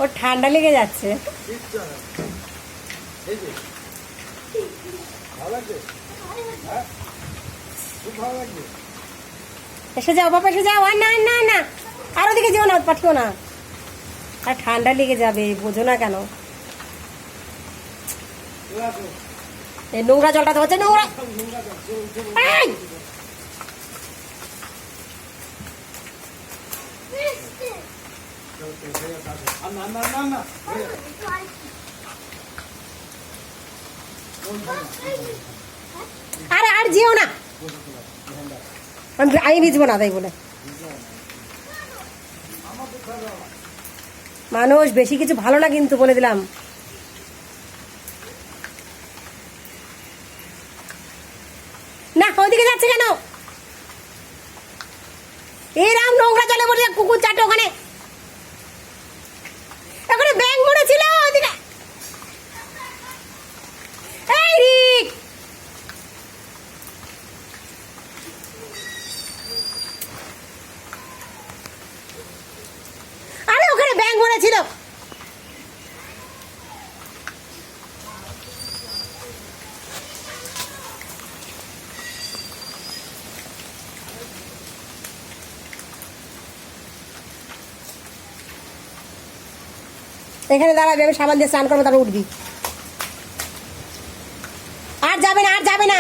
ওর ঠান্ডা লেগে যাচ্ছে। এসে যাও বাবা, এসে যাও। আর না না না, আর ওদিকে যেও না, পাঠিও না, আর ঠান্ডা লেগে যাবে, বোঝো না কেন? এই নোংরা জলটা তো হচ্ছে নোংরা। আরে আর যেও না, আমি ভিজবো না তাই বলে। মানুষ বেশি কিছু ভালো না কিন্তু, বলে দিলাম। না ওইদিকে যাচ্ছে কেন? এরাম নোংরা জলে বসে কুকুর চাটে ওখানে, ওখানে ব্যাঙ মরেছিল ওইদিকে। এই রিক, আরে ওখানে ব্যাঙ মরেছিল। এখানে দাঁড়াবি, আমি সাবান দিয়ে স্নান করবো, তারপর উঠবি। আর যাবে না, আর যাবে না।